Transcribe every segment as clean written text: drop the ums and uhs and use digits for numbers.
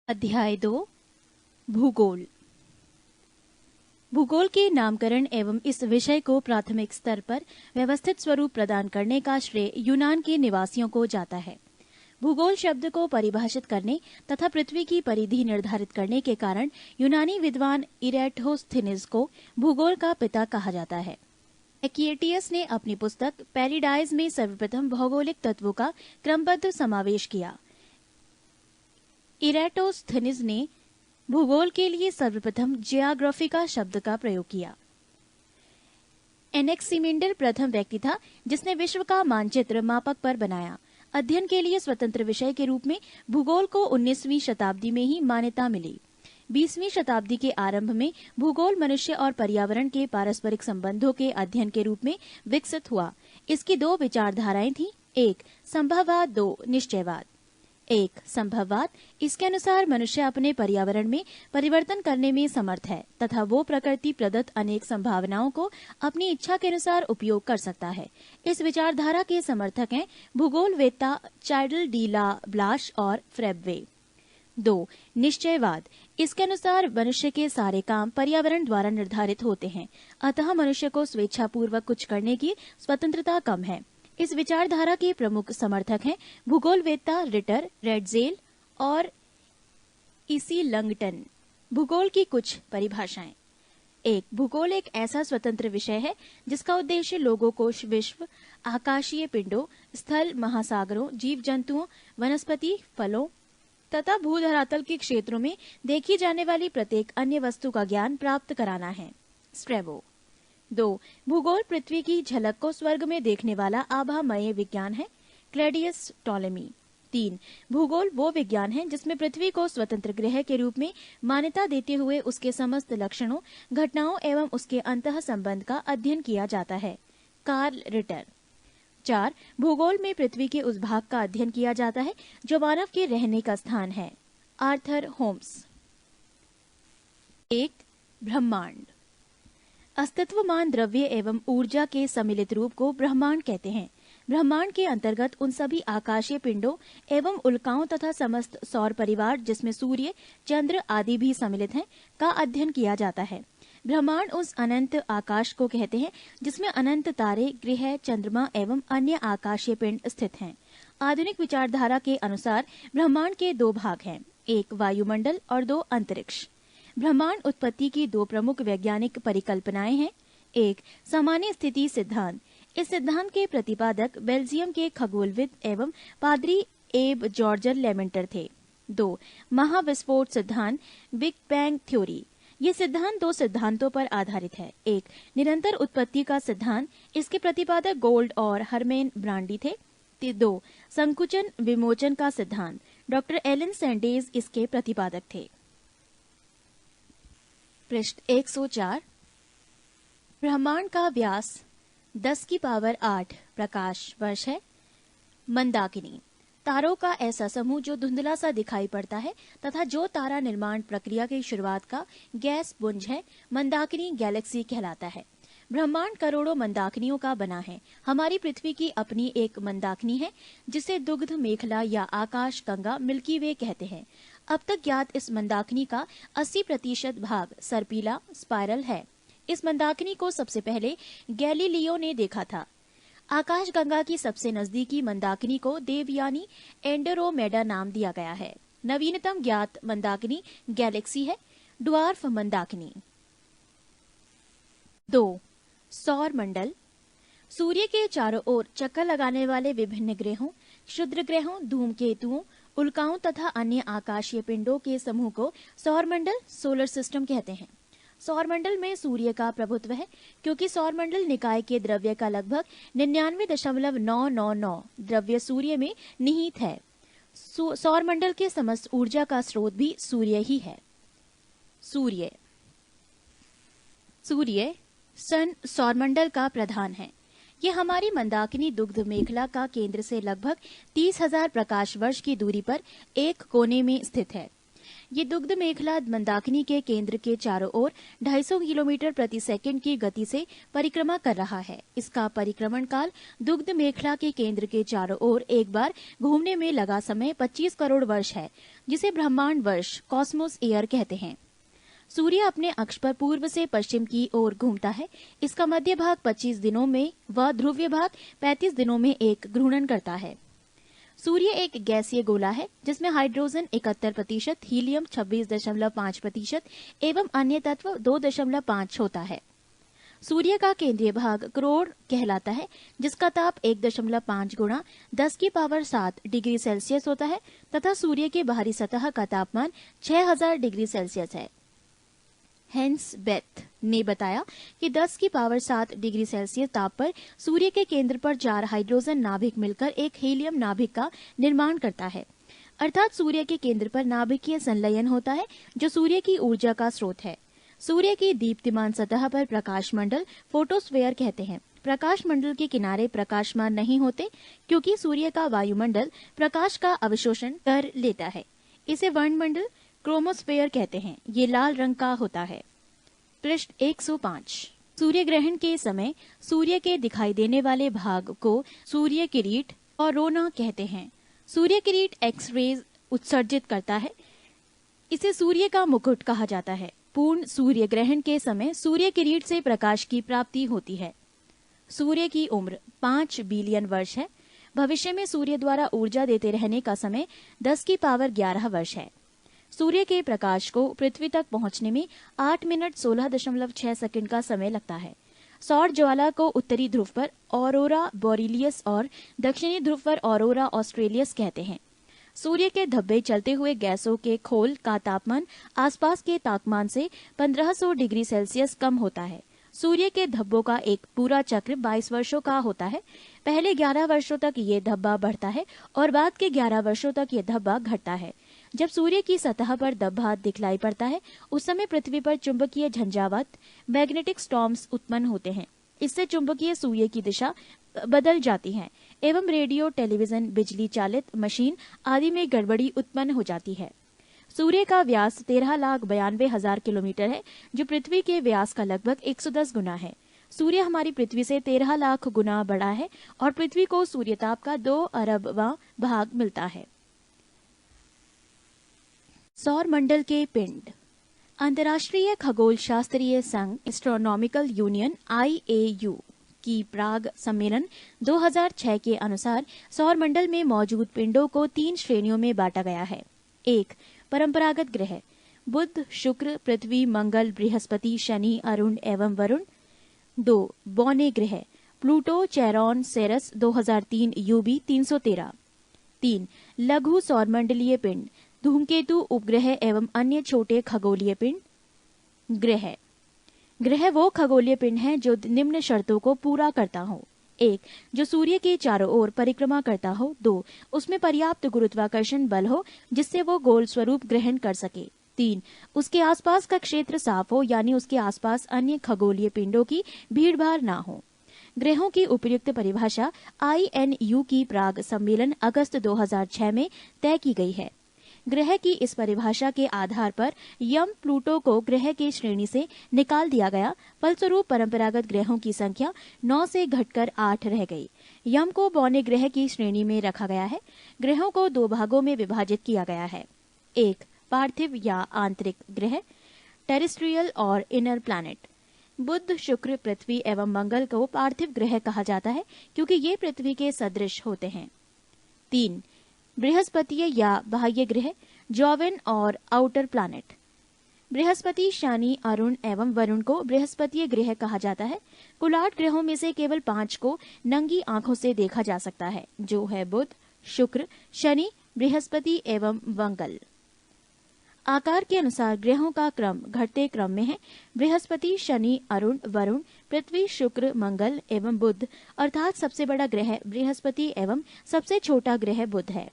अध्याय 2 भूगोल। भूगोल के नामकरण एवं इस विषय को प्राथमिक स्तर पर व्यवस्थित स्वरूप प्रदान करने का श्रेय यूनान के निवासियों को जाता है। भूगोल शब्द को परिभाषित करने तथा पृथ्वी की परिधि निर्धारित करने के कारण यूनानी विद्वान इरेटोस्थेनिस को भूगोल का पिता कहा जाता है। एक्टियस ने अपनी पुस्तक पैराडाइज में सर्वप्रथम भौगोलिक तत्वों का क्रमबद्ध समावेश किया। इरेटोस्थेनिस ने भूगोल के लिए सर्वप्रथम जियोग्राफिका शब्द का प्रयोग किया। एनेक्सिमेंडर प्रथम व्यक्ति था जिसने विश्व का मानचित्र मापक पर बनाया। अध्ययन के लिए स्वतंत्र विषय के रूप में भूगोल को 19वीं शताब्दी में ही मान्यता मिली। 20वीं शताब्दी के आरंभ में भूगोल मनुष्य और पर्यावरण के पारस्परिक संबंधों के अध्ययन के रूप में विकसित हुआ। इसकी दो विचारधाराएं थीं, एक संभववाद, दो निश्चयवाद। एक संभववाद, इसके अनुसार मनुष्य अपने पर्यावरण में परिवर्तन करने में समर्थ है तथा वो प्रकृति प्रदत्त अनेक संभावनाओं को अपनी इच्छा के अनुसार उपयोग कर सकता है। इस विचारधारा के समर्थक हैं भूगोलवेत्ता चार्ल्स डी ला ब्लाश और फ्रेब्वे। दो निश्चयवाद, इसके अनुसार मनुष्य के सारे काम पर्यावरण द्वारा निर्धारित होते हैं, अतः मनुष्य को स्वेच्छापूर्वक कुछ करने की स्वतंत्रता कम है। इस विचारधारा के प्रमुख समर्थक हैं भूगोलवेत्ता रिटर, रेडजेल और इसी लंगटन। भूगोल की कुछ परिभाषाएं। एक, भूगोल एक ऐसा स्वतंत्र विषय है जिसका उद्देश्य लोगों को विश्व, आकाशीय पिंडों, स्थल, महासागरों, जीव जंतुओं, वनस्पति, फलों तथा भूधरातल के क्षेत्रों में देखी जाने वाली प्रत्येक अन्य वस्तु का ज्ञान प्राप्त कराना है। स्ट्रेबो। 2, भूगोल पृथ्वी की झलक को स्वर्ग में देखने वाला आभामय विज्ञान है। क्लैडियस टॉलेमी। 3, भूगोल वो विज्ञान है जिसमें पृथ्वी को स्वतंत्र ग्रह के रूप में मान्यता देते हुए उसके समस्त लक्षणों, घटनाओं एवं उसके अंतः संबंध का अध्ययन किया जाता है। Karl Ritter. 4, भूगोल में पृथ्वी के उस भाग का अध्ययन किया जाता है जो मानव के रहने का स्थान है। Arthur Holmes. 1, ब्रह्मांड। अस्तित्वमान द्रव्य एवं ऊर्जा के सम्मिलित रूप को ब्रह्मांड कहते हैं। ब्रह्मांड के अंतर्गत उन सभी आकाशीय पिंडों एवं उल्काओं तथा समस्त सौर परिवार जिसमें सूर्य, चंद्र आदि भी सम्मिलित हैं, का अध्ययन किया जाता है। ब्रह्मांड उस अनंत आकाश को कहते हैं जिसमें अनंत तारे, ग्रह, चंद्रमा एवं अन्य आकाशीय पिंड स्थित हैं। आधुनिक विचारधारा के अनुसार ब्रह्मांड के दो भाग हैं, एक वायुमंडल और दो अंतरिक्ष। ब्रह्मांड उत्पत्ति की दो प्रमुख वैज्ञानिक परिकल्पनाएं हैं। एक, सामान्य स्थिति सिद्धांत। इस सिद्धांत के प्रतिपादक बेल्जियम के खगोलविद एवं पादरी एब जॉर्जर लेमेंटर थे। 2, महाविस्फोट सिद्धांत, बिग बैंग थ्योरी। ये सिद्धांत दो सिद्धांतों पर आधारित है। एक, निरंतर उत्पत्ति का सिद्धांत, इसके प्रतिपादक गोल्ड और हरमेन ब्रांडी थे। 2, संकुचन विमोचन का सिद्धांत, डॉक्टर एलन सैंडेज इसके प्रतिपादक थे। पृष्ठ 104। ब्रह्मांड का व्यास 10⁸ प्रकाश वर्ष है। मंदाकिनी, तारों का ऐसा समूह जो धुंधला सा दिखाई पड़ता है तथा जो तारा निर्माण प्रक्रिया की शुरुआत का गैस पुंज है, मंदाकिनी गैलेक्सी कहलाता है। ब्रह्मांड करोड़ों मंदाकिनियों का बना है। हमारी पृथ्वी की अपनी एक मंदाकिनी है जिसे दुग्ध मेखला या आकाश गंगा, मिल्की वे कहते हैं। अब तक ज्ञात इस मंदाकिनी का 80% भाग सर्पिला स्पाइरल है। इस मंदाकिनी को सबसे पहले गैलीलियो ने देखा था। आकाश गंगा की सबसे नजदीकी मंदाकिनी को देवयानी एंड्रोमेडा नाम दिया गया है। नवीनतम ज्ञात मंदाकिनी गैलेक्सी है, ड्वार्फ मंदाकिनी। 2, सौर मंडल। सूर्य के चारों ओर चक्कर लगाने वाले विभिन्न ग्रहों, क्षुद्र ग्रहों, धूमकेतुओं, उल्काओं तथा अन्य आकाशीय पिंडों के समूह को सौरमंडल, सोलर सिस्टम कहते हैं। सौरमंडल में सूर्य का प्रभुत्व है क्योंकि सौरमंडल निकाय के द्रव्य का लगभग 99.999 द्रव्य सूर्य में निहित है। सौरमंडल के समस्त ऊर्जा का स्रोत भी सूर्य ही है। सूर्य सन सौरमंडल का प्रधान है। यह हमारी मंदाकिनी दुग्ध मेखला का केंद्र से लगभग 30,000 प्रकाश वर्ष की दूरी पर एक कोने में स्थित है। ये दुग्ध मेखला मंदाकिनी के केंद्र के चारों ओर 250 किलोमीटर प्रति सेकंड की गति से परिक्रमा कर रहा है। इसका परिक्रमण काल दुग्ध मेखला के केंद्र के चारों ओर एक बार घूमने में लगा समय 25 करोड़ वर्ष है। जिसे ब्रह्मांड वर्ष कॉस्मोस ईयर कहते हैं। सूर्य अपने अक्ष पर पूर्व से पश्चिम की ओर घूमता है। इसका मध्य भाग 25 दिनों में व ध्रुवीय भाग 35 दिनों में एक घूर्णन करता है। सूर्य एक गैसीय गोला है जिसमें हाइड्रोजन 71%, हीलियम 26.5% एवं अन्य तत्व 2.5 होता है। सूर्य का केंद्रीय भाग करोड़ कहलाता है, जिसका ताप 1.5 गुणा 10⁻7 डिग्री सेल्सियस होता है तथा सूर्य के बाहरी सतह का तापमान 6000 डिग्री सेल्सियस है। हेंस बेथ ने बताया कि 10⁻7 डिग्री सेल्सियस ताप पर सूर्य के केंद्र पर 4 हाइड्रोजन नाभिक मिलकर एक हीलियम नाभिक का निर्माण करता है। अर्थात सूर्य के केंद्र पर नाभिकीय संलयन होता है जो सूर्य की ऊर्जा का स्रोत है। सूर्य की दीप्तिमान सतह पर प्रकाश मंडल फोटोस्फेयर कहते हैं। प्रकाश मंडल के किनारे प्रकाशमान नहीं होते क्योंकि सूर्य का वायुमंडल प्रकाश का अवशोषण कर लेता है। इसे वर्णमंडल क्रोमोस्फेयर कहते हैं। ये लाल रंग का होता है। पृष्ठ 105। सूर्य ग्रहण के समय सूर्य के दिखाई देने वाले भाग को सूर्य किरीट और कोरोना कहते हैं। सूर्य किरीट एक्स रेज उत्सर्जित करता है। इसे सूर्य का मुकुट कहा जाता है। पूर्ण सूर्य ग्रहण के समय सूर्य किरीट से प्रकाश की प्राप्ति होती है। सूर्य की उम्र 5 बिलियन वर्ष है। भविष्य में सूर्य द्वारा ऊर्जा देते रहने का समय 10⁻11 वर्ष है। सूर्य के प्रकाश को पृथ्वी तक पहुंचने में 8 मिनट 16.6 सेकंड का समय लगता है। सौर ज्वाला को उत्तरी ध्रुव पर ऑरोरा बोरिलियस और दक्षिणी ध्रुव पर ऑरोरा ऑस्ट्रेलियस कहते हैं। सूर्य के धब्बे चलते हुए गैसों के खोल का तापमान आसपास के तापमान से 1500 डिग्री सेल्सियस कम होता है। सूर्य के धब्बों का एक पूरा चक्र 22 वर्षों का होता है। पहले 11 वर्षों तक ये धब्बा बढ़ता है और बाद के 11 वर्षों तक ये धब्बा घटता है। जब सूर्य की सतह पर धब्बा दिखलाई पड़ता है उस समय पृथ्वी पर चुंबकीय झंझावात मैग्नेटिक स्टॉर्म्स उत्पन्न होते हैं। इससे चुंबकीय सुई की दिशा बदल जाती है एवं रेडियो, टेलीविजन, बिजली चालित मशीन आदि में गड़बड़ी उत्पन्न हो जाती है। सूर्य का व्यास 13,92,000 किलोमीटर है, जो पृथ्वी के व्यास का लगभग 110 गुना है। सूर्य हमारी पृथ्वी से 13 लाख गुना बड़ा है और पृथ्वी को सूर्यताप का 2 अरबवां भाग मिलता है। सौर मंडल के पिंड। अंतर्राष्ट्रीय खगोल शास्त्रीय संघ एस्ट्रोनॉमिकल यूनियन IAU की प्राग सम्मेलन 2006 के अनुसार सौर मंडल में मौजूद पिंडों को 3 श्रेणियों में बांटा गया है। 1. परंपरागत ग्रह बुध, शुक्र, पृथ्वी, मंगल, बृहस्पति, शनि, अरुण एवं वरुण। 2. बौने ग्रह प्लूटो, चेरॉन, सेरस 2003 UB 313। 3. लघु सौरमंडलीय पिंड धूमकेतु, उपग्रह एवं अन्य छोटे खगोलीय पिंड। ग्रह वो खगोलीय पिंड हैं जो निम्न शर्तों को पूरा करता हो। 1. जो सूर्य के चारों ओर परिक्रमा करता हो। 2. उसमें पर्याप्त गुरुत्वाकर्षण बल हो जिससे वो गोल स्वरूप ग्रहण कर सके। 3. उसके आसपास का क्षेत्र साफ हो, यानी उसके आसपास अन्य खगोलीय पिंडों की भीड़भाड़ ना हो। ग्रहों की उपयुक्त परिभाषा INU की प्राग सम्मेलन अगस्त 2006 में तय की गई है। ग्रह की इस परिभाषा के आधार पर यम प्लूटो को ग्रह की श्रेणी से निकाल दिया गया। फलस्वरूप परंपरागत ग्रहों की संख्या 9 से घटकर 8 रह गई। यम को बौने ग्रह की श्रेणी में रखा गया है। ग्रहों को 2 भागों में विभाजित किया गया है। 1. पार्थिव या आंतरिक ग्रह टेरेस्ट्रियल और इनर प्लैनेट। बुध, शुक्र, पृथ्वी एवं मंगल को पार्थिव ग्रह कहा जाता है क्योंकि ये पृथ्वी के सदृश होते हैं। 3. बृहस्पतीय या बाह्य ग्रह जॉवेन और आउटर प्लैनेट। बृहस्पति, शनि, अरुण एवं वरुण को बृहस्पतीय ग्रह कहा जाता है। कुल 8 ग्रहों में से केवल 5 को नंगी आंखों से देखा जा सकता है, जो है बुध, शुक्र, शनि, बृहस्पति एवं मंगल। आकार के अनुसार ग्रहों का क्रम घटते क्रम में है। बृहस्पति, शनि, अरुण, वरुण, पृथ्वी, शुक्र, मंगल एवं बुध, अर्थात सबसे बड़ा ग्रह बृहस्पति एवं सबसे छोटा ग्रह बुध है।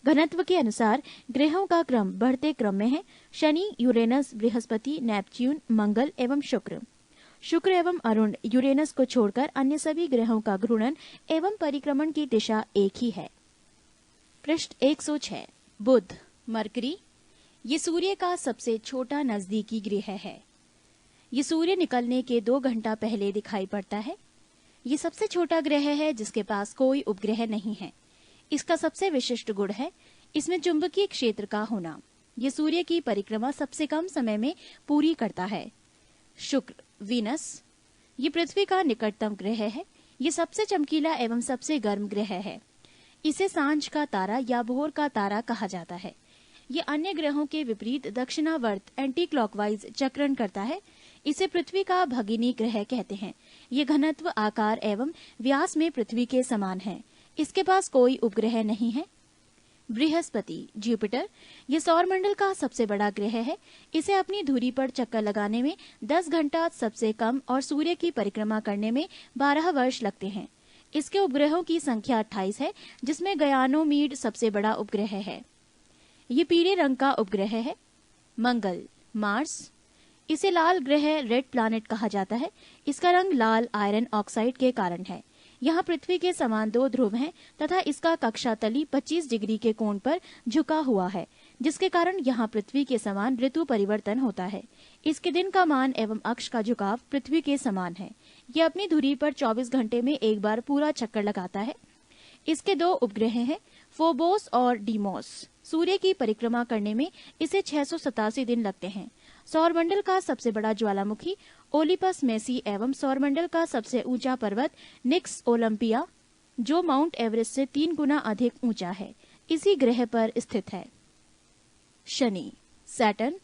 घनत्व के अनुसार ग्रहों का क्रम बढ़ते क्रम में है। शनि, यूरेनस, बृहस्पति, नेपच्यून, मंगल एवं शुक्र। शुक्र एवं अरुण, यूरेनस को छोड़कर अन्य सभी ग्रहों का घूर्णन एवं परिक्रमण की दिशा एक ही है। पृष्ठ 106। बुध, मरकरी। ये सूर्य का सबसे छोटा नजदीकी ग्रह है। ये सूर्य निकलने के 2 घंटा पहले दिखाई पड़ता है। ये सबसे छोटा ग्रह है जिसके पास कोई उपग्रह नहीं है। इसका सबसे विशिष्ट गुण है इसमें चुंबकीय क्षेत्र का होना। ये सूर्य की परिक्रमा सबसे कम समय में पूरी करता है। शुक्र वीनस, ये पृथ्वी का निकटतम ग्रह है। ये सबसे चमकीला एवं सबसे गर्म ग्रह है। इसे सांझ का तारा या भोर का तारा कहा जाता है। ये अन्य ग्रहों के विपरीत दक्षिणावर्त एंटी क्लॉकवाइज चक्रण करता है। इसे पृथ्वी का भगिनी ग्रह कहते हैं। ये घनत्व, आकार एवं व्यास में पृथ्वी के समान है। इसके पास कोई उपग्रह नहीं है। बृहस्पति जुपिटर, ये सौरमंडल का सबसे बड़ा ग्रह है। इसे अपनी धुरी पर चक्कर लगाने में 10 घंटा सबसे कम और सूर्य की परिक्रमा करने में 12 वर्ष लगते हैं। इसके उपग्रहों की संख्या 28 है, जिसमें गयानोमीड सबसे बड़ा उपग्रह है। ये पीले रंग का उपग्रह है। मंगल मार्स, इसे लाल ग्रह रेड प्लैनेट कहा जाता है। इसका रंग लाल आयरन ऑक्साइड के कारण है। यहाँ पृथ्वी के समान 2 ध्रुव हैं तथा इसका कक्षा तली 25 डिग्री के कोण पर झुका हुआ है, जिसके कारण यहाँ पृथ्वी के समान ऋतु परिवर्तन होता है। इसके दिन का मान एवं अक्ष का झुकाव पृथ्वी के समान है। यह अपनी धुरी पर 24 घंटे में एक बार पूरा चक्कर लगाता है। इसके 2 उपग्रह हैं, फोबोस और डीमोस। सूर्य की परिक्रमा करने में इसे 687 दिन लगते हैं। सौरमंडल का सबसे बड़ा ज्वालामुखी ओलिपस मेसी एवं सौरमंडल का सबसे ऊंचा पर्वत निक्स ओलंपिया, जो माउंट एवरेस्ट से 3 गुना अधिक ऊंचा है, इसी ग्रह पर स्थित है। शनि सैटर्न,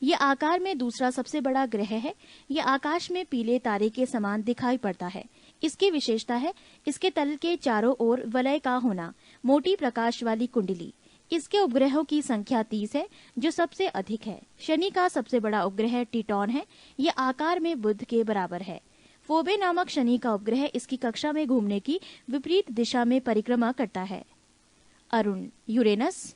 ये आकार में दूसरा सबसे बड़ा ग्रह है। ये आकाश में पीले तारे के समान दिखाई पड़ता है। इसकी विशेषता है इसके तल के चारों ओर वलय का होना, मोटी प्रकाश वाली कुंडली। इसके उपग्रहों की संख्या 30 है, जो सबसे अधिक है। शनि का सबसे बड़ा उपग्रह टिटॉन है। यह आकार में बुध के बराबर है। फोबे नामक शनि का उपग्रह इसकी कक्षा में घूमने की विपरीत दिशा में परिक्रमा करता है। अरुण यूरेनस,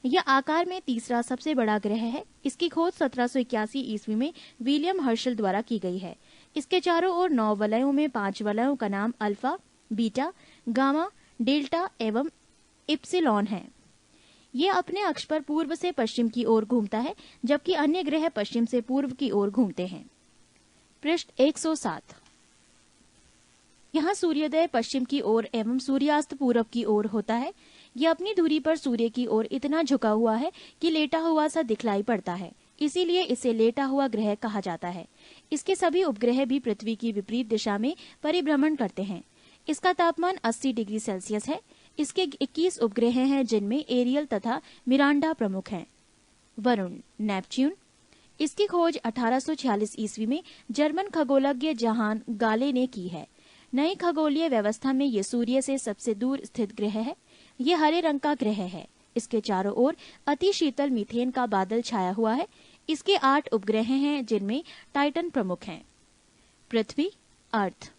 यह आकार में तीसरा सबसे बड़ा ग्रह है। इसकी खोज 1781 ईस्वी में विलियम हर्शल द्वारा की गई है। इसके चारों ओर 9 वलयों में 5 वलयों का नाम अल्फा, बीटा, गामा, डेल्टा एवं इप्सिलॉन है। ये अपने अक्ष पर पूर्व से पश्चिम की ओर घूमता है, जबकि अन्य ग्रह पश्चिम से पूर्व की ओर घूमते हैं। पृष्ठ 107। यहाँ सूर्योदय पश्चिम की ओर एवं सूर्यास्त पूर्व की ओर होता है। यह अपनी धुरी पर सूर्य की ओर इतना झुका हुआ है कि लेटा हुआ सा दिखलाई पड़ता है, इसीलिए इसे लेटा हुआ ग्रह कहा जाता है। इसके सभी उपग्रह भी पृथ्वी की विपरीत दिशा में परिभ्रमण करते हैं। इसका तापमान 80 डिग्री सेल्सियस है। इसके 21 उपग्रह हैं, जिनमें एरियल तथा मिरांडा प्रमुख हैं। वरुण नेपच्यून, इसकी खोज 1846 ईस्वी में जर्मन खगोलज्ञ जहान गाले ने की है। नई खगोलीय व्यवस्था में ये सूर्य से सबसे दूर स्थित ग्रह है। ये हरे रंग का ग्रह है। इसके चारों ओर अति शीतल मीथेन का बादल छाया हुआ है। इसके 8 उपग्रह हैं, जिनमें टाइटन प्रमुख हैं। पृथ्वी अर्थ,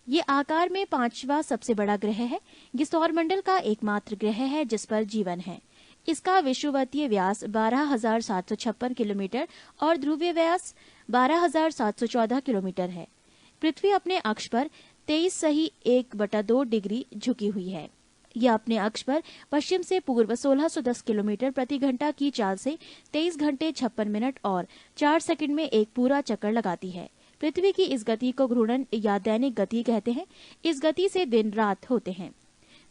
ये आकार में 5वां सबसे बड़ा ग्रह है। ये सौरमंडल का एकमात्र ग्रह है जिस पर जीवन है। इसका विषुवतीय व्यास 12,756 किलोमीटर और ध्रुवीय व्यास 12,714 किलोमीटर है। पृथ्वी अपने अक्ष पर 23.1/2 डिग्री झुकी हुई है। यह अपने अक्ष पर पश्चिम से पूर्व 1610 किलोमीटर प्रति घंटा की चाल से 23 घंटे 56 मिनट और 4 सेकंड में एक पूरा चक्कर लगाती है। पृथ्वी की इस गति को घूर्णन या दैनिक गति कहते हैं। इस गति से दिन रात होते हैं।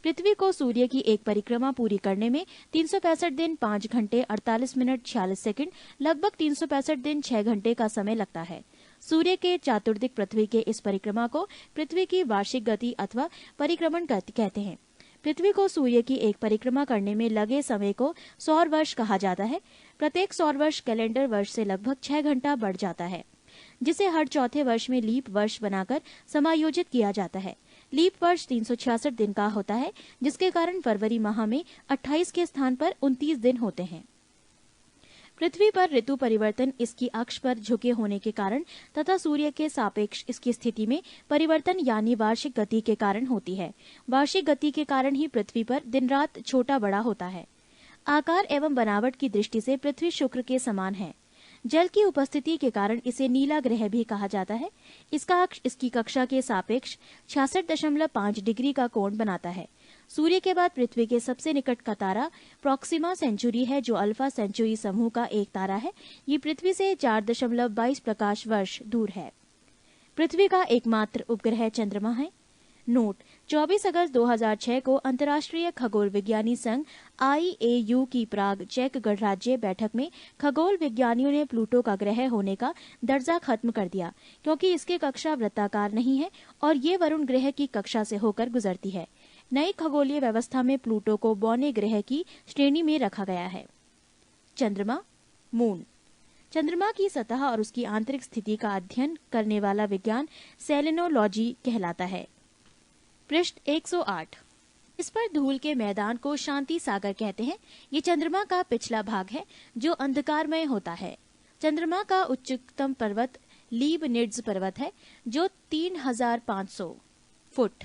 पृथ्वी को सूर्य की एक परिक्रमा पूरी करने में 365 दिन 5 घंटे 48 मिनट 46 सेकंड, लगभग 365 दिन 6 घंटे का समय लगता है। सूर्य के चातुर्दिक पृथ्वी के इस परिक्रमा को पृथ्वी की वार्षिक गति अथवा परिक्रमण कहते हैं। पृथ्वी को सूर्य की एक परिक्रमा करने में लगे समय को सौर वर्ष कहा जाता है। प्रत्येक सौर वर्ष कैलेंडर वर्ष से लगभग 6 घंटा बढ़ जाता है, जिसे हर चौथे वर्ष में लीप वर्ष बनाकर समायोजित किया जाता है। लीप वर्ष 366 दिन का होता है, जिसके कारण फरवरी माह में 28 के स्थान पर 29 दिन होते हैं। पृथ्वी पर ऋतु परिवर्तन इसकी अक्ष पर झुके होने के कारण तथा सूर्य के सापेक्ष इसकी स्थिति में परिवर्तन यानी वार्षिक गति के कारण होती है। वार्षिक गति के कारण ही पृथ्वी पर दिन रात छोटा बड़ा होता है। आकार एवं बनावट की दृष्टि से पृथ्वी शुक्र के समान है। जल की उपस्थिति के कारण इसे नीला ग्रह भी कहा जाता है। इसका अक्ष इसकी कक्षा के सापेक्ष 66.5 डिग्री का कोण बनाता है। सूर्य के बाद पृथ्वी के सबसे निकट का तारा प्रॉक्सिमा सेंचुरी है, जो अल्फा सेंचुरी समूह का एक तारा है। ये पृथ्वी से 4.22 प्रकाश वर्ष दूर है। पृथ्वी का एकमात्र उपग्रह चंद्रमा है। नोट, 24 अगस्त 2006 को अंतर्राष्ट्रीय खगोल विज्ञानी संघ IAU की प्राग चेक गणराज्य बैठक में खगोल विज्ञानियों ने प्लूटो का ग्रह होने का दर्जा खत्म कर दिया, क्योंकि इसकी कक्षा वृत्ताकार नहीं है और ये वरुण ग्रह की कक्षा से होकर गुजरती है। नई खगोलीय व्यवस्था में प्लूटो को बौने ग्रह की श्रेणी में रखा गया है। चंद्रमा, मून। चंद्रमा की सतह और उसकी आंतरिक स्थिति का अध्ययन करने वाला विज्ञान सेलेनोलॉजी कहलाता है। पृष्ठ 108। इस पर धूल के मैदान को शांति सागर कहते हैं। ये चंद्रमा का पिछला भाग है जो अंधकारमय होता है। चंद्रमा का उच्चतम पर्वत लीबनिट्ज पर्वत है जो 3500 फुट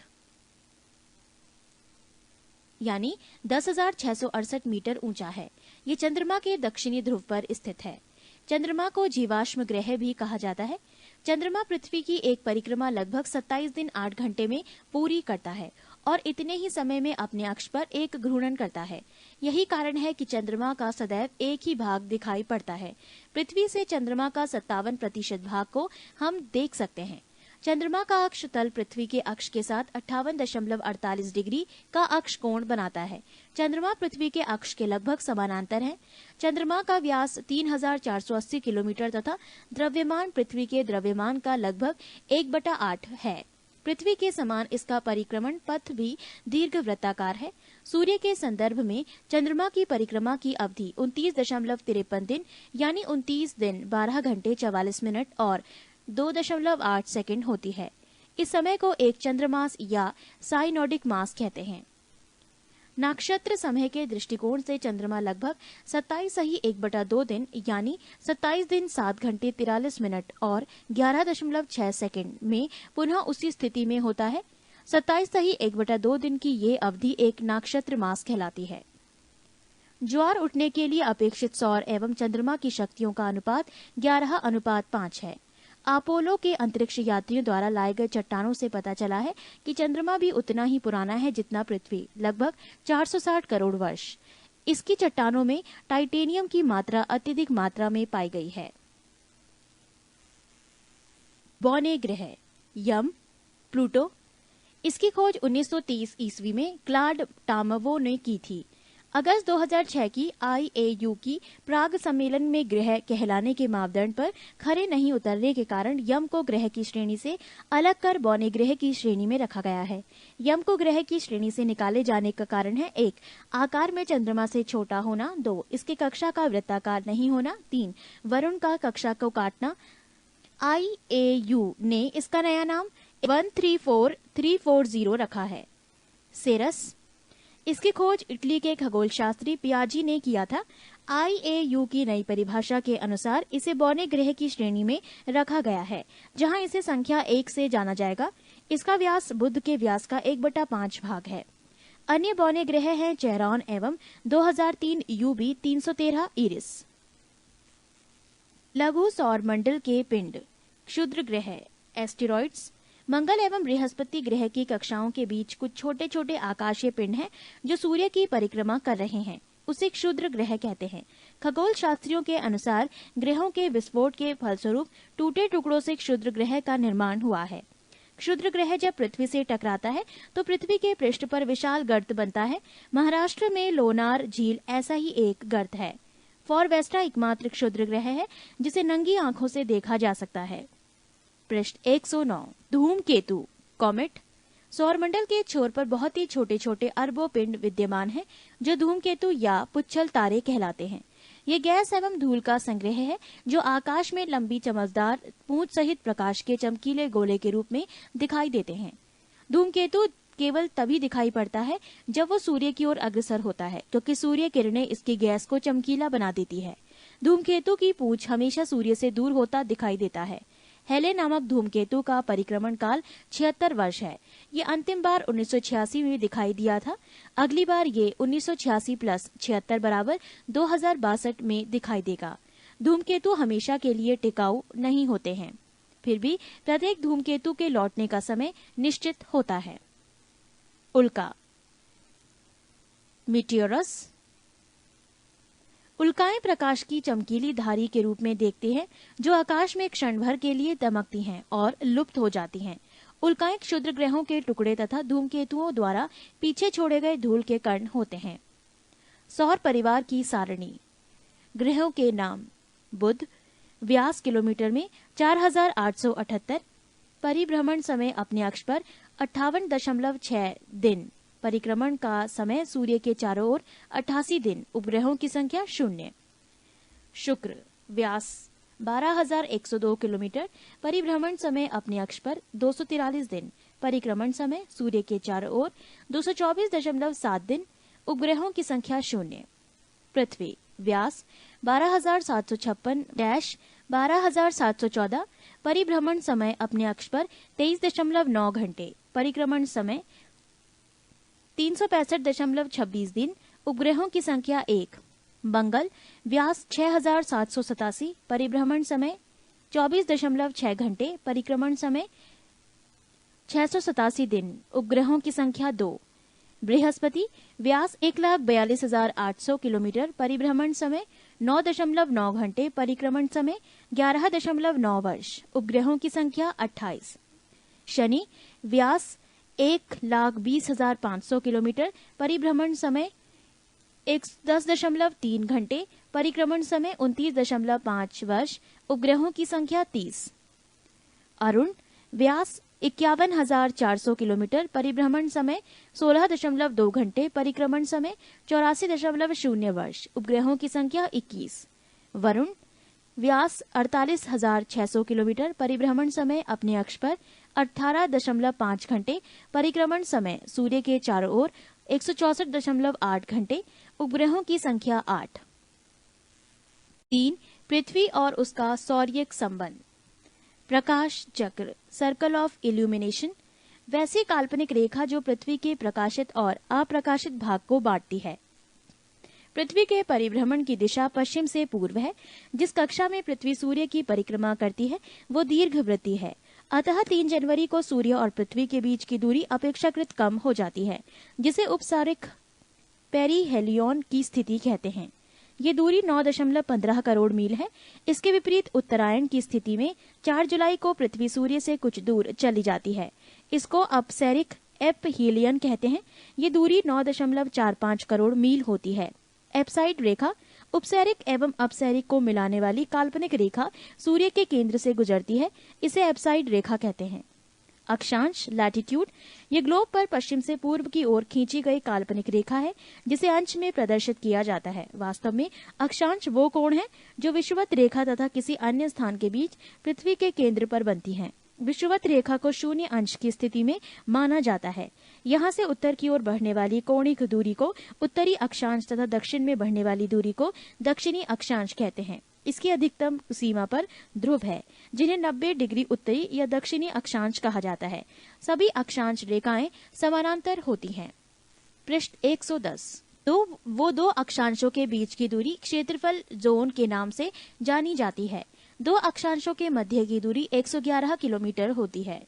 यानी 10,668 मीटर ऊंचा है। ये चंद्रमा के दक्षिणी ध्रुव पर स्थित है। चंद्रमा को जीवाश्म ग्रह भी कहा जाता है। चंद्रमा पृथ्वी की एक परिक्रमा लगभग 27 दिन 8 घंटे में पूरी करता है और इतने ही समय में अपने अक्ष पर एक घूर्णन करता है। यही कारण है कि चंद्रमा का सदैव एक ही भाग दिखाई पड़ता है। पृथ्वी से चंद्रमा का 57% भाग को हम देख सकते हैं। चंद्रमा का अक्ष तल पृथ्वी के अक्ष के साथ 58.48 डिग्री का अक्ष कोण बनाता है। चंद्रमा पृथ्वी के अक्ष के लगभग समानांतर है। चंद्रमा का व्यास 3480 किलोमीटर तथा द्रव्यमान पृथ्वी के द्रव्यमान का लगभग 1/8 है। पृथ्वी के समान इसका परिक्रमण पथ भी दीर्घवृत्ताकार है। सूर्य के संदर्भ में चंद्रमा की परिक्रमा की अवधि 29.53 दिन यानी 29 दिन 12 घंटे 44 मिनट और 2.8 सेकंड होती है। इस समय को एक चंद्रमास या साइनोडिक मास कहते हैं। नक्षत्र समय के दृष्टिकोण से चंद्रमा लगभग 27.1/2 दिन यानी 27 दिन 7 घंटे 43 मिनट और 11.6 सेकंड में पुनः उसी स्थिति में होता है। 27.1/2 दिन की ये अवधि एक नक्षत्र मास कहलाती है। ज्वार उठने के लिए अपेक्षित सौर एवं चंद्रमा की शक्तियों का अनुपात 11:5 है। अपोलो के अंतरिक्ष यात्रियों द्वारा लाए गए चट्टानों से पता चला है कि चंद्रमा भी उतना ही पुराना है जितना पृथ्वी, लगभग 460 करोड़ वर्ष। इसकी चट्टानों में टाइटेनियम की मात्रा अत्यधिक मात्रा में पाई गई है। बौने ग्रह यम, प्लूटो। इसकी खोज 1930 ईस्वी में क्लाड टामवो ने की थी। अगस्त 2006 की IAU की प्राग सम्मेलन में ग्रह कहलाने के मापदंड पर खरे नहीं उतरने के कारण यम को ग्रह की श्रेणी से अलग कर बौने ग्रह की श्रेणी में रखा गया है। यम को ग्रह की श्रेणी से निकाले जाने का कारण है 1. आकार में चंद्रमा से छोटा होना, 2. इसके कक्षा का वृत्ताकार नहीं होना, 3. वरुण का कक्षा को काटना। IAU ने इसका नया नाम 134340 रखा है। सेरस। इसकी खोज इटली के खगोल शास्त्री पियाजी ने किया था। IAU की नई परिभाषा के अनुसार इसे बौने ग्रह की श्रेणी में रखा गया है, जहां इसे संख्या 1 से जाना जाएगा। इसका व्यास बुध के व्यास का 1/5 भाग है। अन्य बौने ग्रह हैं चेरॉन एवं 2003 UB 313 इरिस। लघु सौर मंडल के पिंड, क्षुद्र ग्रह, एस्टेरॉइड्स। मंगल एवं बृहस्पति ग्रह की कक्षाओं के बीच कुछ छोटे छोटे आकाशीय पिंड हैं जो सूर्य की परिक्रमा कर रहे हैं, उसे क्षुद्र ग्रह कहते हैं। खगोल शास्त्रियों के अनुसार ग्रहों के विस्फोट के फलस्वरूप टूटे टुकड़ों से क्षुद्र ग्रह का निर्माण हुआ है। क्षुद्र ग्रह जब पृथ्वी से टकराता है तो पृथ्वी के पृष्ठ पर विशाल गर्त बनता है। महाराष्ट्र में लोनार झील ऐसा ही एक गर्त है। फॉरवेस्टा एकमात्र क्षुद्र ग्रह है जिसे नंगी आंखों से देखा जा सकता है। पृष्ठ 109। धूमकेतु, कॉमेट। सौरमंडल के छोर पर बहुत ही छोटे छोटे अरबों पिंड विद्यमान हैं जो धूमकेतु या पुच्छल तारे कहलाते हैं। ये गैस एवं धूल का संग्रह है जो आकाश में लंबी चमकदार पूंछ सहित प्रकाश के चमकीले गोले के रूप में दिखाई देते हैं। धूमकेतु केवल तभी दिखाई पड़ता है जब वो सूर्य की ओर अग्रसर होता है, क्योंकि सूर्य किरणें इसकी गैस को चमकीला बना देती है। धूमकेतु की पूंछ हमेशा सूर्य से दूर होता दिखाई देता है। हेले नामक धूमकेतु का परिक्रमण काल 76 वर्ष है। ये अंतिम बार 1986 में दिखाई दिया था। अगली बार ये 1986 प्लस 76 बराबर 2062 में दिखाई देगा। धूमकेतु हमेशा के लिए टिकाऊ नहीं होते हैं, फिर भी प्रत्येक धूमकेतु के लौटने का समय निश्चित होता है। उल्का, मीटियोरस। उल्काएं प्रकाश की चमकीली धारी के रूप में देखते हैं जो आकाश में क्षण भर के लिए दमकती हैं और लुप्त हो जाती हैं। उल्काएं क्षुद्र ग्रहों के टुकड़े तथा धूमकेतुओं द्वारा पीछे छोड़े गए धूल के कण होते हैं। सौर परिवार की सारणी। ग्रहों के नाम। बुध, व्यास किलोमीटर में 4878, परिभ्रमण समय अपने अक्ष पर 58.6 दिन, परिक्रमण का समय सूर्य के चारों ओर 88 दिन, उपग्रहों की संख्या 0। शुक्र, व्यास 12,102 किलोमीटर, परिभ्रमण समय अपने अक्ष पर 243 दिन, परिक्रमण समय सूर्य के चारों ओर 224.7 दिन, उपग्रहों की संख्या 0। पृथ्वी, व्यास 12,756-12,714, परिभ्रमण समय अपने अक्ष पर 23.9 घंटे, परिक्रमण समय 365.26 दिन, उपग्रहों की संख्या 1। मंगल, व्यास 6,787, परिभ्रमण समय 24.6 घंटे, परिक्रमण समय 687 दिन, उपग्रहों की संख्या 2। बृहस्पति, व्यास 1,42,800 किलोमीटर, परिभ्रमण समय 9.9 घंटे, परिक्रमण समय 11.9 वर्ष, उपग्रहों की संख्या 28। शनि, व्यास 1,20,500 किलोमीटर, परिभ्रमण समय 10.3 घंटे, परिक्रमण समय 29.5 वर्ष, उपग्रहों की संख्या 30। अरुण, व्यास 51,400 किलोमीटर, परिभ्रमण समय 16.2 घंटे, परिक्रमण समय 84.0 वर्ष, उपग्रहों की संख्या 21। वरुण, व्यास 48,600 किलोमीटर, परिभ्रमण समय अपने अक्ष पर 18.5 घंटे, परिक्रमण समय सूर्य के चारों ओर 164.8 घंटे, उपग्रहों की संख्या 8। 3. पृथ्वी और उसका सौर्यिक संबंध। प्रकाश चक्र, सर्कल ऑफ इल्यूमिनेशन, वैसी काल्पनिक रेखा जो पृथ्वी के प्रकाशित और अप्रकाशित भाग को बांटती है। पृथ्वी के परिभ्रमण की दिशा पश्चिम से पूर्व है। जिस कक्षा में पृथ्वी सूर्य की परिक्रमा करती है वो दीर्घवृत्तीय है। अतः 3 जनवरी को सूर्य और पृथ्वी के बीच की दूरी अपेक्षाकृत कम हो जाती है, जिसे उपसारिक पेरीहेलियन की स्थिति कहते हैं। ये दूरी 9.15 करोड़ मील है। इसके विपरीत उत्तरायण की स्थिति में 4 जुलाई को पृथ्वी सूर्य से कुछ दूर चली जाती है। इसको अपसैरिक एपहीलियन कहते हैं। ये दूरी 9.45 करोड़ मील होती है। एप्साइड रेखा, उपसैरिक एवं अपसैरिक को मिलाने वाली काल्पनिक रेखा सूर्य के केंद्र से गुजरती है। इसे एप्साइड रेखा कहते हैं। अक्षांश, लैटिट्यूड, ये ग्लोब पर पश्चिम से पूर्व की ओर खींची गई काल्पनिक रेखा है जिसे अंश में प्रदर्शित किया जाता है। वास्तव में अक्षांश वो कोण है जो विषुवत रेखा तथा किसी अन्य स्थान के बीच पृथ्वी के केंद्र पर बनती हैं। विषुवत रेखा को 0 अंश की स्थिति में माना जाता है। यहाँ से उत्तर की ओर बढ़ने वाली कोणिक दूरी को उत्तरी अक्षांश तथा दक्षिण में बढ़ने वाली दूरी को दक्षिणी अक्षांश कहते हैं। इसकी अधिकतम सीमा पर ध्रुव है जिन्हें 90 डिग्री उत्तरी या दक्षिणी अक्षांश कहा जाता है। सभी अक्षांश रेखाएं समानांतर होती हैं। पृष्ठ 110। वो दो अक्षांशों के बीच की दूरी क्षेत्रफल जोन के नाम से जानी जाती है। 2 अक्षांशों के मध्य की दूरी 111 किलोमीटर होती है।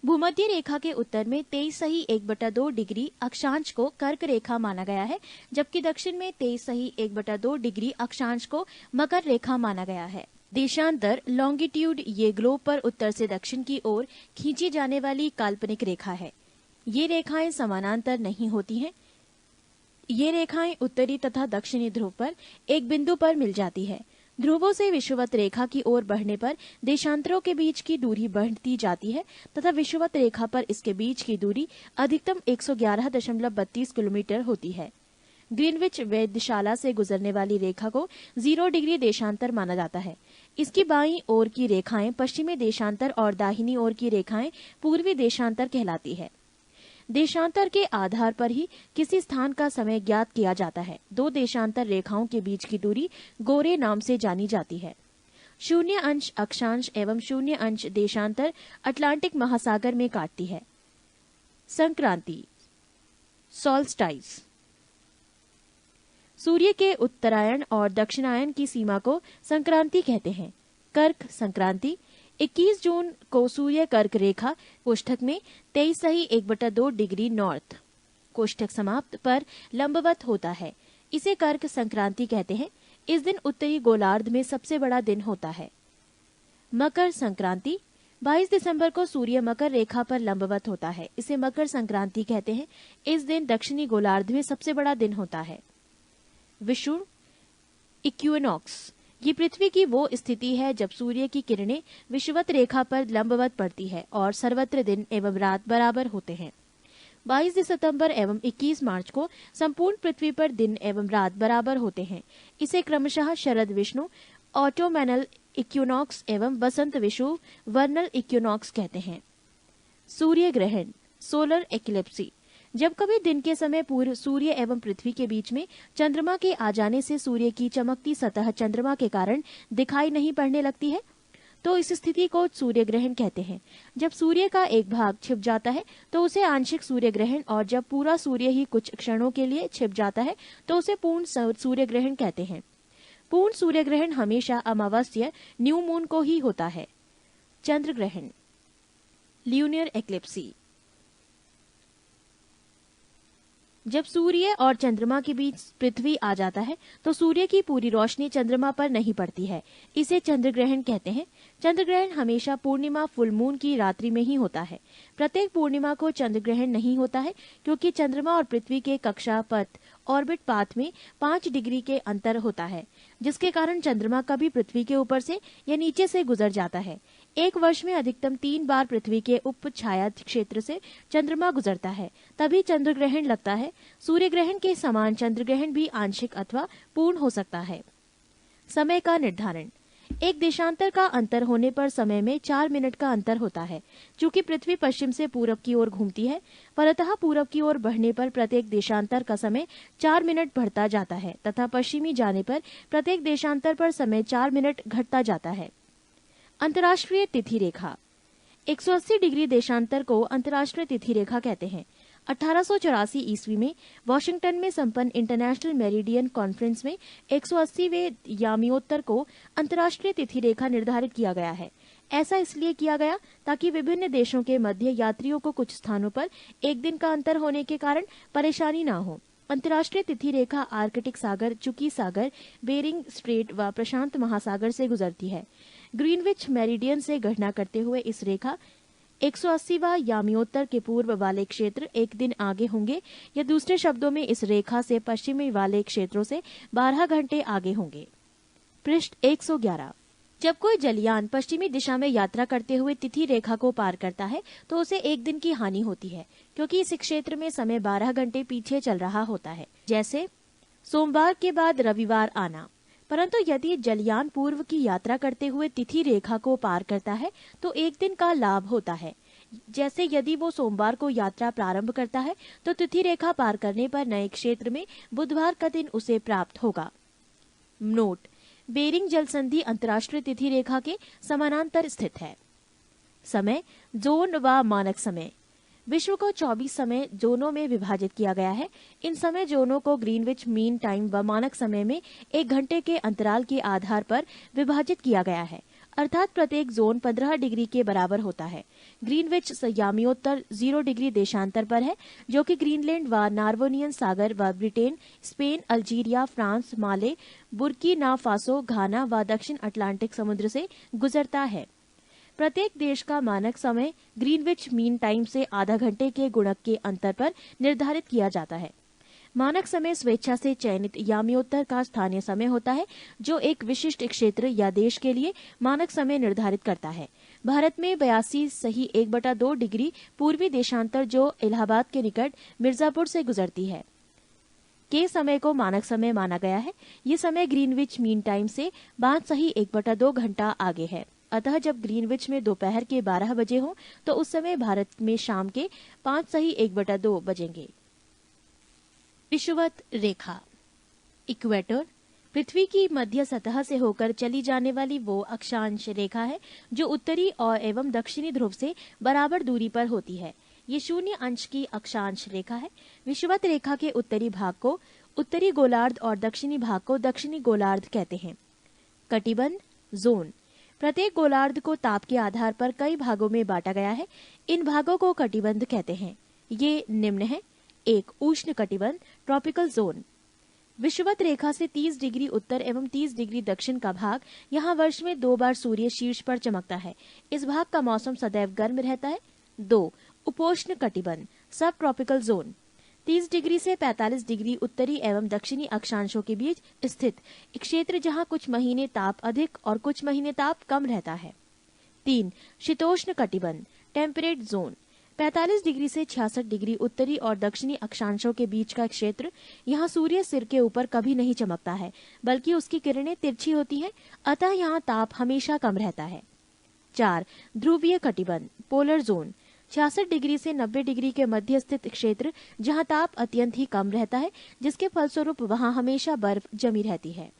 भूमध्य रेखा के उत्तर में 23.1/2 डिग्री अक्षांश को कर्क रेखा माना गया है, जबकि दक्षिण में 23.1/2 डिग्री अक्षांश को मकर रेखा माना गया है। देशांतर, लॉन्गिट्यूड, ये ग्लोब पर उत्तर से दक्षिण की ओर खींची जाने वाली काल्पनिक रेखा है। ये रेखाएं समानांतर नहीं होती हैं। ये रेखाएं उत्तरी तथा दक्षिणी ध्रुव पर एक बिंदु पर मिल जाती है। ध्रुवों से विषुवत रेखा की ओर बढ़ने पर देशांतरों के बीच की दूरी बढ़ती जाती है तथा विषुवत रेखा पर इसके बीच की दूरी अधिकतम 111.32 किलोमीटर होती है। ग्रीनविच वेधशाला से गुजरने वाली रेखा को 0 डिग्री देशांतर माना जाता है। इसकी बाईं ओर की रेखाएं पश्चिमी देशांतर और दाहिनी ओर की रेखाएं पूर्वी देशांतर कहलाती है। देशांतर के आधार पर ही किसी स्थान का समय ज्ञात किया जाता है। 2 देशांतर रेखाओं के बीच की दूरी गोरे नाम से जानी जाती है। 0 अंश अक्षांश एवं 0 अंश देशांतर अटलांटिक महासागर में काटती है। संक्रांति, सॉल्स्टाइस, सूर्य के उत्तरायण और दक्षिणायन की सीमा को संक्रांति कहते हैं। कर्क संक्रांति 21 जून को सूर्य कर्क रेखा कोष्ठक में 23.1/2 डिग्री नॉर्थ कोष्ठक समाप्त पर लंबवत होता है। इसे कर्क संक्रांति कहते हैं। इस दिन उत्तरी गोलार्ध में सबसे बड़ा दिन होता है। मकर संक्रांति 22 दिसंबर को सूर्य मकर रेखा पर लंबवत होता है। इसे मकर संक्रांति कहते हैं। इस दिन दक्षिणी गोलार्ध में सबसे बड़ा दिन होता है। विषुव इक्विनॉक्स, ये पृथ्वी की वो स्थिति है जब सूर्य की किरणें विषुवत रेखा पर लंबवत पड़ती है और सर्वत्र दिन एवं रात बराबर होते हैं। 22 सितंबर एवं 21 मार्च को संपूर्ण पृथ्वी पर दिन एवं रात बराबर होते हैं। इसे क्रमशः शरद विष्णु ऑटोमैनल इक्विनॉक्स एवं बसंत विषुव वर्नल इक्विनॉक्स कहते हैं। सूर्य ग्रहण सोलर एक्लिप्सी, जब कभी दिन के समय पूर्व सूर्य एवं पृथ्वी के बीच में चंद्रमा के आ जाने से सूर्य की चमकती सतह चंद्रमा के कारण दिखाई नहीं पड़ने लगती है तो इस स्थिति को सूर्य ग्रहण कहते हैं। जब सूर्य का एक भाग छिप जाता है तो उसे आंशिक सूर्य ग्रहण, और जब पूरा सूर्य ही कुछ क्षणों के लिए छिप जाता है तो उसे पूर्ण सूर्य ग्रहण कहते हैं। पूर्ण सूर्य ग्रहण हमेशा अमावस्या न्यू मून को ही होता है। चंद्र ग्रहण ल्यूनियर एक्लिप्सी, जब सूर्य और चंद्रमा के बीच पृथ्वी आ जाता है तो सूर्य की पूरी रोशनी चंद्रमा पर नहीं पड़ती है। इसे चंद्र ग्रहण कहते हैं। चंद्र ग्रहण हमेशा पूर्णिमा फुल मून की रात्रि में ही होता है। प्रत्येक पूर्णिमा को चंद्र ग्रहण नहीं होता है क्योंकि चंद्रमा और पृथ्वी के कक्षा पथ ऑर्बिट पाथ में 5 डिग्री के अंतर होता है, जिसके कारण चंद्रमा कभी पृथ्वी के ऊपर से या नीचे से गुजर जाता है। एक वर्ष में अधिकतम 3 बार पृथ्वी के उप छाया क्षेत्र से चंद्रमा गुजरता है, तभी चंद्र ग्रहण लगता है। सूर्य ग्रहण के समान चंद्र ग्रहण भी आंशिक अथवा पूर्ण हो सकता है। समय का निर्धारण, एक देशांतर का अंतर होने पर समय में 4 मिनट का अंतर होता है। चूंकि पृथ्वी पश्चिम से पूरब की ओर घूमती है, फलतः पूरब की ओर बढ़ने पर प्रत्येक देशांतर का समय 4 मिनट बढ़ता जाता है तथा पश्चिमी जाने पर प्रत्येक देशांतर पर समय 4 मिनट घटता जाता है। अंतर्राष्ट्रीय तिथि रेखा 180 डिग्री देशांतर को अंतर्राष्ट्रीय तिथि रेखा कहते हैं। 1884 ईस्वी में वॉशिंगटन में संपन्न इंटरनेशनल मेरिडियन कॉन्फ्रेंस में 180वें यामियोत्तर को अंतर्राष्ट्रीय तिथि रेखा निर्धारित किया गया है। ऐसा इसलिए किया गया ताकि विभिन्न देशों के मध्य यात्रियों को कुछ स्थानों पर एक दिन का अंतर होने के कारण परेशानी न हो। अंतर्राष्ट्रीय तिथि रेखा आर्कटिक सागर, चुकी सागर, बेरिंग स्ट्रेट व प्रशांत महासागर से गुजरती है। ग्रीनविच मेरिडियन से गणना करते हुए इस रेखा 180वां यामियोत्तर के पूर्व वाले क्षेत्र एक दिन आगे होंगे, या दूसरे शब्दों में इस रेखा से पश्चिमी वाले क्षेत्रों से 12 घंटे आगे होंगे। पृष्ठ 111, जब कोई जलयान पश्चिमी दिशा में यात्रा करते हुए तिथि रेखा को पार करता है तो उसे एक दिन की हानि होती है, क्योंकि इस क्षेत्र में समय 12 घंटे पीछे चल रहा होता है, जैसे सोमवार के बाद रविवार आना। परंतु यदि जलयान पूर्व की यात्रा करते हुए तिथि रेखा को पार करता है तो एक दिन का लाभ होता है। जैसे यदि वो सोमवार को यात्रा प्रारंभ करता है तो तिथि रेखा पार करने पर नए क्षेत्र में बुधवार का दिन उसे प्राप्त होगा। नोट, बेरिंग जल संधि अंतर्राष्ट्रीय तिथि रेखा के समानांतर स्थित है। समय जोन व मानक समय, विश्व को 24 समय जोनों में विभाजित किया गया है। इन समय जोनों को ग्रीनविच मीन टाइम व मानक समय में 1 घंटे के अंतराल के आधार पर विभाजित किया गया है, अर्थात प्रत्येक जोन 15 डिग्री के बराबर होता है। ग्रीनविच यामियोत्तर 0 डिग्री देशांतर पर है, जो कि ग्रीनलैंड व नार्वोनियन सागर व ब्रिटेन, स्पेन, अल्जीरिया, फ्रांस, माले, बुर्किना फासो, घाना व दक्षिण अटलांटिक समुद्र से गुजरता है। प्रत्येक देश का मानक समय ग्रीनविच मीन टाइम से आधा घंटे के गुणक के अंतर पर निर्धारित किया जाता है। मानक समय स्वेच्छा से चयनित यामियोत्तर का स्थानीय समय होता है, जो एक विशिष्ट क्षेत्र या देश के लिए मानक समय निर्धारित करता है। भारत में 82.1/2 डिग्री पूर्वी देशांतर, जो इलाहाबाद के निकट मिर्जापुर से गुजरती है, के समय को मानक समय माना गया है। ये समय ग्रीनविच मीन टाइम से 5.1/2 घंटा आगे है। अतः जब ग्रीनविच में दोपहर के 12 बजे हो तो उस समय भारत में शाम के 5.1/2 बजेंगे। विषुवत रेखा इक्वेटर, पृथ्वी की मध्य सतह से होकर चली जाने वाली वो अक्षांश रेखा है जो उत्तरी और एवं दक्षिणी ध्रुव से बराबर दूरी पर होती है। ये 0 अंश की अक्षांश रेखा है। विषुवत रेखा के उत्तरी भाग को उत्तरी गोलार्ध और दक्षिणी भाग को दक्षिणी गोलार्ध कहते हैं। कटिबंध जोन, प्रत्येक गोलार्ध को ताप के आधार पर कई भागों में बांटा गया है। इन भागों को कटिबंध कहते हैं। ये निम्न है: 1. उष्ण कटिबंध ट्रॉपिकल जोन, विषुवत रेखा से 30 डिग्री उत्तर एवं 30 डिग्री दक्षिण का भाग यहाँ वर्ष में 2 बार सूर्य शीर्ष पर चमकता है। इस भाग का मौसम सदैव गर्म रहता है। 2. उपोष्ण कटिबंध सब ट्रॉपिकल जोन 30 डिग्री से 45 डिग्री उत्तरी एवं दक्षिणी अक्षांशों के बीच स्थित एक क्षेत्र जहाँ कुछ महीने ताप अधिक और कुछ महीने ताप कम रहता है। 3. शीतोष्ण कटिबंध टेम्परेट जोन 45 डिग्री से 66 डिग्री उत्तरी और दक्षिणी अक्षांशों के बीच का क्षेत्र। यहाँ सूर्य सिर के ऊपर कभी नहीं चमकता है, बल्कि उसकी किरणें तिरछी होती हैं, अतः यहाँ ताप हमेशा कम रहता है। 4. ध्रुवीय कटिबंध पोलर जोन 66 डिग्री से 90 डिग्री के मध्य स्थित क्षेत्र जहाँ ताप अत्यंत ही कम रहता है, जिसके फलस्वरूप वहाँ हमेशा बर्फ जमी रहती है।